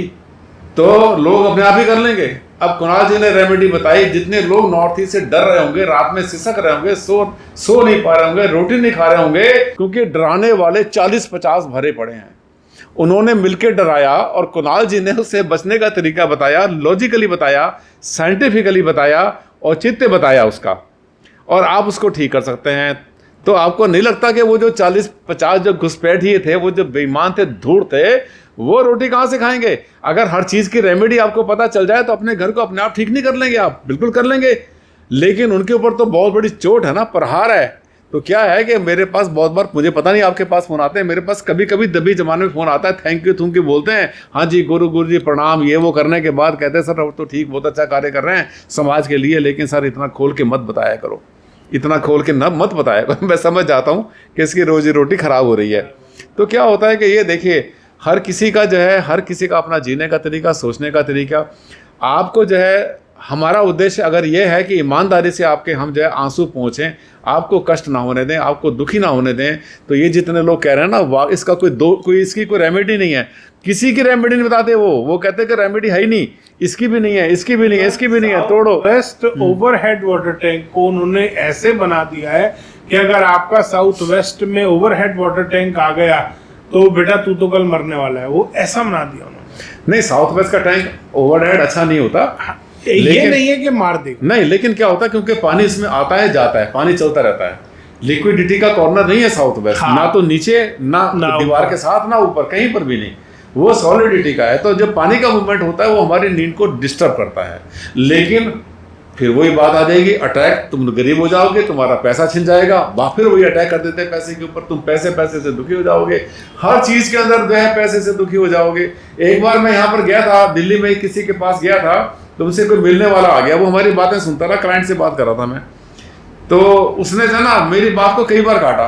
तो लोग अपने आप ही कर लेंगे। अब कुणाल जी ने रेमेडी बताई, जितने लोग नॉर्थ ईस्ट से डर रहे होंगे, रात में सिसक रहे होंगे, सो नहीं पा रहे होंगे, रोटी नहीं खा रहे होंगे, क्योंकि डराने वाले 40-50 भरे पड़े हैं। उन्होंने मिलकर डराया और कुणाल जी ने उससे बचने का तरीका बताया, लॉजिकली बताया, साइंटिफिकली बताया और चित्त बताया उसका, और आप उसको ठीक कर सकते हैं। तो आपको नहीं लगता कि वो जो 40-50 जो घुसपैठिए थे, वो जो बेईमान थे, धूर्त थे, वो रोटी कहाँ से खाएंगे? अगर हर चीज़ की रेमेडी आपको पता चल जाए तो अपने घर को अपने आप ठीक नहीं कर लेंगे आप? बिल्कुल कर लेंगे, लेकिन उनके ऊपर तो बहुत बड़ी चोट है ना, प्रहार है। तो क्या है कि मेरे पास बहुत बार, मुझे पता नहीं आपके पास फ़ोन आते हैं, मेरे पास कभी कभी दबी जमाने में फ़ोन आता है, थैंक यू बोलते हैं, हाँ जी गुरु जी प्रणाम, ये वो करने के बाद कहते हैं सर अब तो ठीक, बहुत अच्छा कार्य कर रहे हैं समाज के लिए, लेकिन सर इतना खोल के मत बताया करो। इतना खोल के न मत बताया मैं समझ जाता हूँ कि इसकी रोजी रोटी खराब हो रही है। तो क्या होता है कि ये देखिए, हर किसी का जो है, हर किसी का अपना जीने का तरीका, सोचने का तरीका। आपको जो है, हमारा उद्देश्य अगर ये है कि ईमानदारी से आपके हम जो है आंसू पहुँचें, आपको कष्ट ना होने दें, आपको दुखी ना होने दें, तो ये जितने लोग कह रहे हैं ना, वाह इसका कोई इसकी कोई रेमेडी नहीं है, किसी की रेमेडी नहीं बताते वो कहते हैं कि रेमेडी है ही नहीं, इसकी भी नहीं है, इसकी भी नहीं है, इसकी भी नहीं है, तोड़ो। वेस्ट ओवरहेड वाटर टैंक को उन्होंने ऐसे बना दिया है कि अगर आपका साउथ वेस्ट में ओवरहेड वाटर टैंक आ गया तो बेटा तू तो कल मरने वाला है, वो ऐसा बना दिया उन्होंने। नहीं, साउथ वेस्ट का टैंक ओवरहेड अच्छा नहीं होता, ये नहीं है कि मार दे नहीं, लेकिन क्या होता है, क्योंकि पानी इसमें आता है जाता है, पानी चलता रहता है, लिक्विडिटी का कॉर्नर नहीं है साउथ वेस्ट। हाँ। ना तो नीचे ना दीवार के साथ, ना ऊपर, कहीं पर भी नहीं, वो सॉलिडिटी का है। तो जब पानी का मूवमेंट होता है वो हमारी नींद को डिस्टर्ब करता है। लेकिन फिर वही बात आ जाएगी, अटैक, तुम गरीब हो जाओगे, तुम्हारा पैसा छिन जाएगा, फिर वही अटैक कर देते हैं पैसे के ऊपर, तुम पैसे से दुखी हो जाओगे, हर चीज के अंदर जो है पैसे से दुखी हो जाओगे। एक बार मैं यहाँ पर गया था, दिल्ली में किसी के पास गया था, तो उनसे कोई मिलने वाला आ गया, वो हमारी बातें सुनता रहा, क्लाइंट से बात कर रहा था मैं, तो उसने जो है ना मेरी बात को कई बार काटा।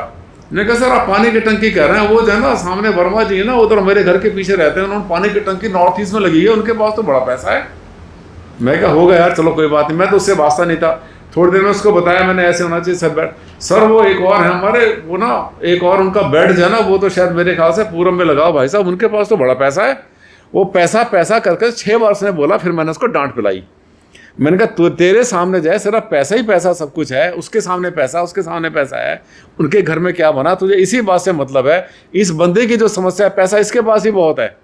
मैंने कहा सर आप पानी की टंकी कह रहे हैं, वो जो है ना सामने वर्मा जी है ना, उधर मेरे घर के पीछे रहते हैं, उन्होंने पानी की टंकी नॉर्थ ईस्ट में लगी है, उनके पास तो बड़ा पैसा है। मैं क्या होगा यार, चलो कोई बात नहीं, मैं तो उससे वास्ता नहीं था। थोड़ी देर में उसको बताया मैंने ऐसे होना चाहिए सर बेड, सर वो एक और है हमारे, वो ना एक और उनका बेड जो है ना, वो तो शायद मेरे ख्याल से पूरब में लगाओ भाई साहब, उनके पास तो बड़ा पैसा है। वो पैसा करके 6 बार उसने बोला, फिर मैंने उसको डांट पिलाई। मैंने कहा तू, तेरे सामने जो है सिर्फ पैसा ही पैसा सब कुछ है, उसके सामने पैसा, उसके सामने पैसा है, उनके घर में क्या बना, तुझे इसी बात से मतलब है। इस बंदे की जो समस्या है, पैसा इसके पास ही बहुत है,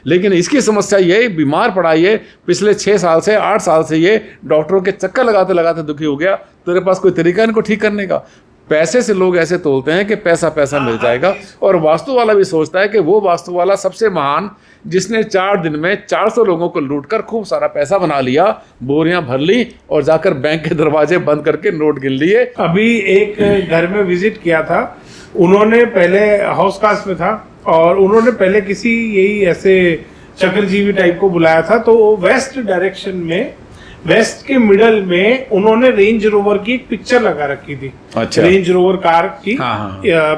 लेकिन इसकी समस्या ये, बीमार पड़ा ये, पिछले 6 साल से 8 साल से ये डॉक्टरों के चक्कर लगाते लगाते दुखी हो गया। तेरे पास कोई तरीका इनको ठीक करने का? पैसे से लोग ऐसे तोलते हैं कि पैसा मिल जाएगा, और वास्तु वाला भी सोचता है कि वो वास्तु वाला सबसे महान, जिसने 4 दिन में 400 लोगों को लूटकर खूब सारा पैसा बना लिया, बोरियां भर ली और जाकर बैंक के दरवाजे बंद करके नोट गिन लिए। अभी एक घर में विजिट किया था, उन्होंने पहले हाउस कास्ट में था, और उन्होंने पहले किसी यही ऐसे चक्रजीवी टाइप को बुलाया था, तो वेस्ट डायरेक्शन में, वेस्ट के मिडल में उन्होंने रेंज रोवर की एक पिक्चर लगा रखी थी। अच्छा। रेंज रोवर कार की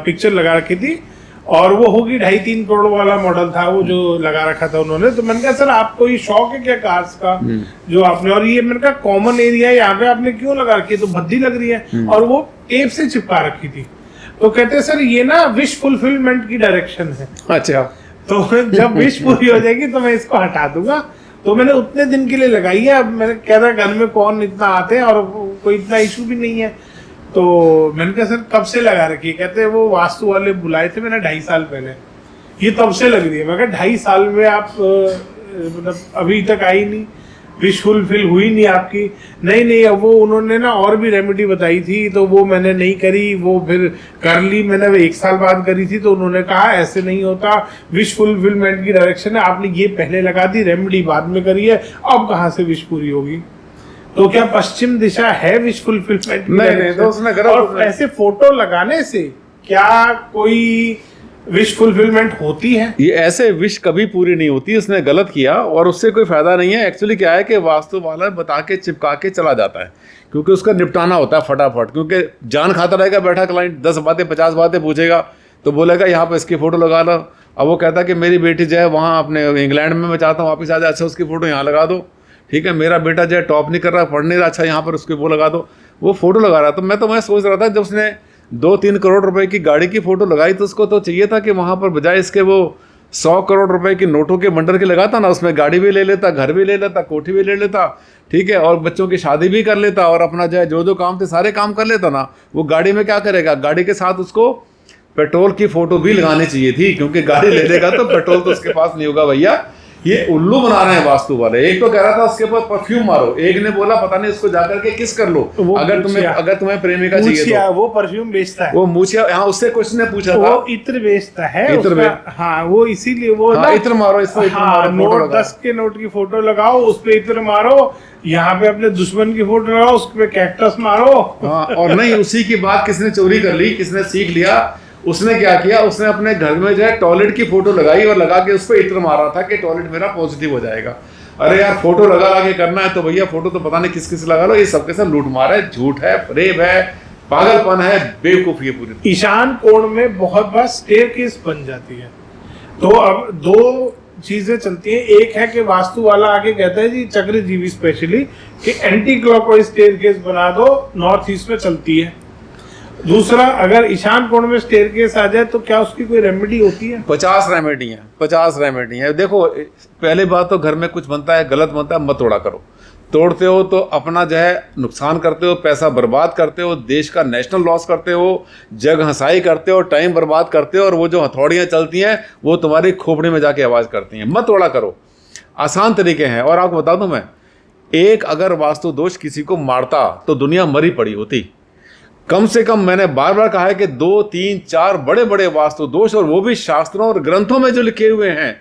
पिक्चर लगा रखी थी, और वो होगी 2.5-3 करोड़ वाला मॉडल था वो जो लगा रखा था उन्होंने। तो मैंने कहा सर आपको ये शौक है क्या कार्स का जो आपने, और ये मैंने कहा कॉमन एरिया है यहाँ पे आपने क्यों लगा रखी है, तो भद्दी लग रही है, और वो टेप से चिपका रखी थी। तो कहते सर ये ना विश फुलफिलमेंट की डायरेक्शन है। अच्छा। तो जब विश पूरी हो जाएगी तो मैं इसको हटा दूंगा। तो मैंने उतने दिन के लिए लगाई है। अब मैंने कह रहा घर में कौन इतना आते हैं और कोई इतना इशू भी नहीं है। तो मैंने कहा सर कब से लगा रखी है? कहते वो वास्तु वाले बुलाए थे मैंने 2.5 साल पहले, ये तब से लग रही है। मैं कहा 2.5 साल में आप मतलब अभी तक आई नहीं, विश फुलफिल हुई नहीं आपकी? नहीं, अब वो उन्होंने ना और भी रेमेडी बताई थी, तो वो मैंने नहीं करी, वो फिर कर ली मैंने 1 साल बाद करी थी। तो उन्होंने कहा ऐसे नहीं होता, विश फुलफिलमेंट की डायरेक्शन है, आपने ये पहले लगा दी, रेमेडी बाद में करी है, अब कहाँ से विश पूरी होगी? तो क्या पश्चिम दिशा है विश फुलफिलमेंट? नहीं, तो उसने और ऐसे फोटो लगाने से क्या कोई विश फुलफिलमेंट होती है? ये ऐसे विश कभी पूरी नहीं होती, उसने गलत किया और उससे कोई फायदा नहीं है। एक्चुअली क्या है कि वास्तु वाला बता के चिपका के चला जाता है, क्योंकि उसका निपटाना होता है फटाफट, क्योंकि जान खाता रहेगा बैठा क्लाइंट, 10 बातें 50 बातें पूछेगा, तो बोलेगा यहाँ पर इसकी फोटो लगा लो। अब वो कहता है कि मेरी बेटी जो है वहाँ अपने इंग्लैंड में मैं चाहता हूँ वापस आ जाए, अच्छा उसकी फोटो यहाँ लगा दो, ठीक है। मेरा बेटा जो है टॉप नहीं कर रहा, पढ़ नहीं रहा, अच्छा यहाँ पर उसकी वो लगा दो, वो फोटो लगा रहा। तो मैं सोच रहा था जब उसने 2-3 करोड़ रुपए की गाड़ी की फोटो लगाई, तो उसको तो चाहिए था कि वहाँ पर बजाय इसके वो 100 करोड़ रुपए की नोटों के बंडल के लगाता ना, उसमें गाड़ी भी ले लेता, घर भी ले लेता, कोठी भी ले लेता, ठीक है, और बच्चों की शादी भी कर लेता, और अपना जो है जो काम थे सारे काम कर लेता ना। वो गाड़ी में क्या करेगा? गाड़ी के साथ उसको पेट्रोल की फोटो भी लगानी चाहिए थी, क्योंकि गाड़ी ले लेगा तो पेट्रोल तो उसके पास नहीं होगा। भैया ये उल्लू बना रहे हैं वास्तु वाले। एक तो कह रहा था उसके ऊपर परफ्यूम मारो, एक ने बोला पता नहीं इसको जाकर के किस कर लो, अगर तुम्हें प्रेमिका चाहिए तो। वो परफ्यूम बेचता है, वो मूछिया, हाँ उससे क्वेश्चन ने पूछा था, वो इत्र बेचता है, हाँ वो इसीलिए वो इत्र मारो, इस पर नोट 10 के नोट की फोटो लगाओ, उस पे इत्र मारो, यहाँ पे अपने दुश्मन की फोटो लगाओ, उस पे कैक्टस मारो। हाँ, और नहीं उसी की बात किसने चोरी कर ली, किसने सीख लिया, उसने क्या किया, उसने अपने घर में जो है टॉयलेट की फोटो लगाई और लगा के उस पर इत्र मारा था कि टॉयलेट मेरा पॉजिटिव हो जाएगा। अरे यार फोटो लगा के करना है तो भैया फोटो तो पता नहीं किस किस लगा लो, ये सबके सब लूट मार है, झूठ है, फरेब है, पागलपन है, बेवकूफी है पूरी। ईशान कोण में बहुत बार स्टेयरकेस बन जाती है, तो अब दो चीजें चलती हैं। एक है कि वास्तु वाला आके कहता है जी, चक्रजीवी स्पेशली, कि एंटी क्लॉकवाइज स्टेयरकेस बना दो, नॉर्थ ईस्ट में चलती है। दूसरा, अगर ईशान कोण में स्टेयरकेस आ जाए तो क्या उसकी कोई रेमेडी होती है? 50 रेमेडी है। देखो, पहली बात तो घर में कुछ बनता है, गलत बनता है, मत तोड़ा करो। तोड़ते हो तो अपना जो है नुकसान करते हो, पैसा बर्बाद करते हो, देश का नेशनल लॉस करते हो, जग हंसाई करते हो, टाइम बर्बाद करते हो, और वो जो हथौड़ियाँ चलती हैं वो तुम्हारी खोपड़ी में जाके आवाज़ करती हैं। मत तोड़ा करो, आसान तरीके हैं। और आपको बता दूं मैं, एक अगर वास्तु दोष किसी को मारता तो दुनिया मरी पड़ी होती। कम से कम मैंने बार बार कहा है कि 2, 3, 4 बड़े बड़े वास्तु दोष, और वो भी शास्त्रों और ग्रंथों में जो लिखे हुए हैं,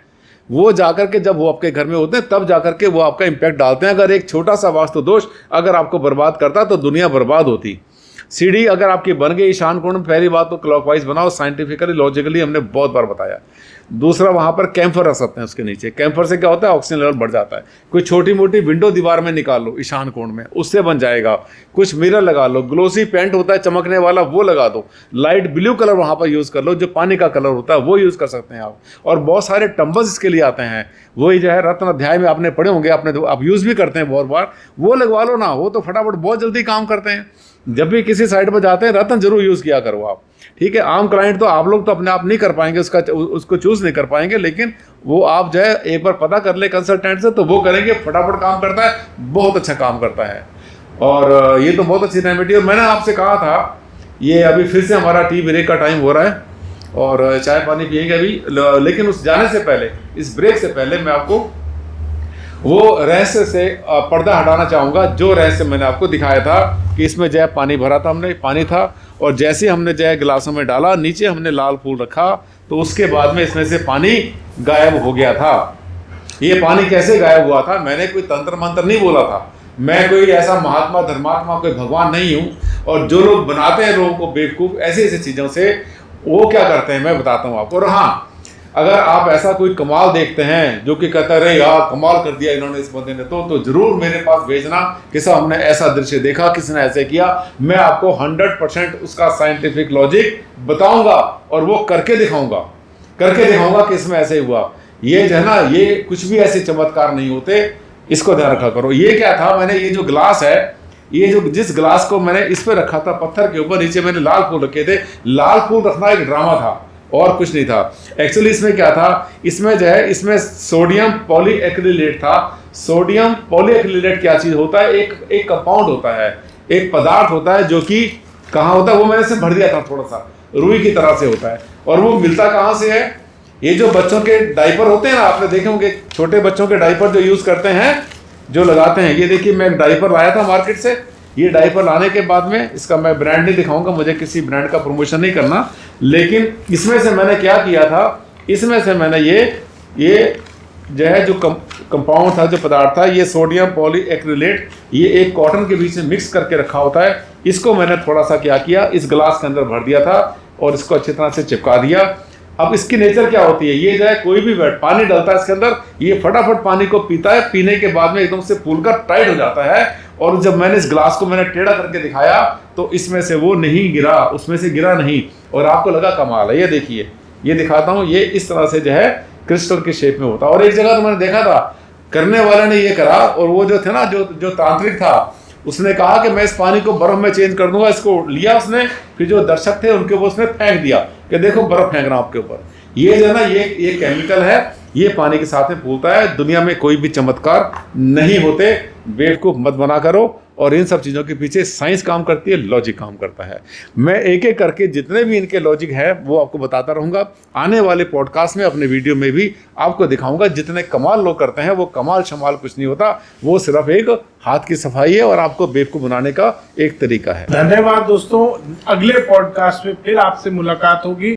वो जाकर के जब वो आपके घर में होते हैं तब जाकर के वो आपका इम्पैक्ट डालते हैं। अगर एक छोटा सा वास्तु दोष अगर आपको बर्बाद करता तो दुनिया बर्बाद होती। सीढ़ी अगर आपकी बन गई ईशान कोण में, पहली बात तो क्लॉकवाइज बनाओ, साइंटिफिकली लॉजिकली हमने बहुत बार बताया। दूसरा, वहाँ पर कैम्फर रख सकते हैं उसके नीचे। कैम्फर से क्या होता है, ऑक्सीजन लेवल बढ़ जाता है। कोई छोटी मोटी विंडो दीवार में निकाल लो ईशान कोण में, उससे बन जाएगा। कुछ मिरर लगा लो, ग्लोसी पेंट होता है चमकने वाला, वो लगा दो। लाइट ब्लू कलर वहाँ पर यूज़ कर लो, जो पानी का कलर होता है वो यूज़ कर सकते हैं आप। और बहुत सारे टम्बल्स इसके लिए आते हैं, वही जो है रत्न अध्याय में आपने पढ़े होंगे, आपने आप यूज़ भी करते हैं बहुत बार, वो लगवा लो ना, वो तो फटाफट बहुत जल्दी काम करते हैं। जब भी किसी साइट पर जाते हैं रत्न जरूर यूज़ किया करो आप, ठीक है। आम क्लाइंट तो आप लोग तो अपने आप नहीं कर पाएंगे, उसको चूज़ नहीं कर पाएंगे, लेकिन वो आप जो है एक बार पता कर ले कंसल्टेंट से, तो वो करेंगे, फटाफट काम करता है, बहुत अच्छा काम करता है। और ये तो बहुत अच्छी रेमेडी। और मैंने आपसे कहा था, ये अभी फिर से हमारा टी ब्रेक का टाइम हो रहा है और चाय पानी पियेंगे अभी, लेकिन उस जाने से पहले, इस ब्रेक से पहले मैं आपको वो रहस्य से पर्दा हटाना चाहूँगा, जो रहस्य मैंने आपको दिखाया था कि इसमें जो है पानी भरा था हमने, पानी था, और जैसे हमने जो है गिलासों में डाला, नीचे हमने लाल फूल रखा, तो उसके बाद में इसमें से पानी गायब हो गया था। ये पानी कैसे गायब हुआ था? मैंने कोई तंत्र मंत्र नहीं बोला था, मैं कोई ऐसा महात्मा धर्मात्मा कोई भगवान नहीं हूँ। और जो लोग बनाते हैं लोगों को बेवकूफ़ ऐसी ऐसी चीज़ों से, वो क्या करते हैं मैं बताता हूँ आपको। और हाँ, अगर आप ऐसा कोई कमाल देखते हैं जो कि कहता रहे यार कमाल कर दिया इन्होंने इस बंदे ने, तो जरूर मेरे पास भेजना कि साहब हमने ऐसा दृश्य देखा, किसी ने ऐसे किया। मैं आपको 100% उसका साइंटिफिक लॉजिक बताऊंगा और वो करके दिखाऊंगा कि इसमें ऐसे हुआ। ये जो है ना, ये कुछ भी ऐसे चमत्कार नहीं होते, इसको ध्यान रखा करो। ये क्या था, मैंने ये जो गिलास है, ये जो जिस गिलास को मैंने इस पे रखा था पत्थर के ऊपर, नीचे मैंने लाल फूल रखे थे। लाल फूल रखना एक ड्रामा था और कुछ नहीं था। एक्चुअली इसमें क्या था, इसमें जो है, इसमें सोडियम पॉलीएक्रिलेट था। सोडियम पॉलीएक्रिलेट क्या चीज होता है, एक कंपाउंड होता है, एक पदार्थ होता है जो कि कहाँ होता है, वो मैंने इसे भर दिया था, थोड़ा सा रुई की तरह से होता है। और वो मिलता कहाँ से है, ये जो बच्चों के डायपर होते हैं ना, आपने देखे होंगे छोटे बच्चों के डायपर जो यूज करते हैं, जो लगाते हैं। ये देखिए, मैं एक डायपर लाया था मार्केट से। ये डायपर लाने के बाद में, इसका मैं ब्रांड नहीं दिखाऊंगा, मुझे किसी ब्रांड का प्रमोशन नहीं करना, लेकिन इसमें से मैंने क्या किया था, इसमें से मैंने ये जो है, जो कंपाउंड था, जो पदार्थ था, ये सोडियम पॉलीएक्रिलेट, ये एक कॉटन के बीच में मिक्स करके रखा होता है। इसको मैंने थोड़ा सा क्या किया, इस गिलास के अंदर भर दिया था और इसको अच्छी तरह से चिपका दिया। अब इसकी नेचर क्या होती है, ये जो है कोई भी पानी डालता है इसके अंदर, ये फटाफट पानी को पीता है, पीने के बाद में एकदम से फूलकर टाइट हो जाता है। और जब मैंने इस ग्लास को मैंने टेढ़ा करके दिखाया तो इसमें से वो नहीं गिरा, उसमें से गिरा नहीं, और आपको लगा कमाल है। ये देखिए, ये दिखाता हूँ, ये इस तरह से जो है क्रिस्टल के शेप में होता है। और एक जगह तो मैंने देखा था, करने वाले ने ये करा, और वो जो थे ना, जो तांत्रिक था, उसने कहा कि मैं इस पानी को बर्फ में चेंज कर दूंगा। इसको लिया उसने, फिर जो दर्शक थे उनके ऊपर उसने फेंक दिया कि देखो बर्फ फेंक रहा हूं आपके ऊपर। ये जो है ना, ये केमिकल है, ये पानी के साथ में फूलता है। दुनिया में कोई भी चमत्कार नहीं होते, बेवकूफ मत बना करो। और इन सब चीज़ों के पीछे साइंस काम करती है, लॉजिक काम करता है। मैं एक एक करके जितने भी इनके लॉजिक है वो आपको बताता रहूँगा। आने वाले पॉडकास्ट में, अपने वीडियो में भी आपको दिखाऊंगा। जितने कमाल लोग करते हैं वो कमाल शमाल कुछ नहीं होता, वो सिर्फ एक हाथ की सफाई है और आपको बेवकूफ़ बनाने का एक तरीका है। धन्यवाद दोस्तों, अगले पॉडकास्ट में फिर आपसे मुलाकात होगी।